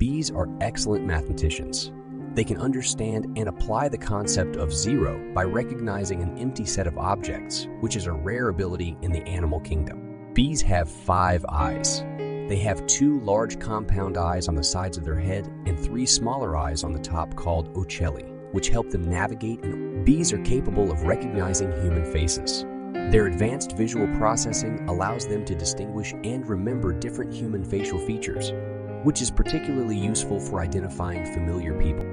Bees are excellent mathematicians. They can understand and apply the concept of zero by recognizing an empty set of objects, which is a rare ability in the animal kingdom. Bees have 5 eyes. They have 2 large compound eyes on the sides of their head and 3 smaller eyes on the top called ocelli, which help them navigate. Bees are capable of recognizing human faces. Their advanced visual processing allows them to distinguish and remember different human facial features, which is particularly useful for identifying familiar people.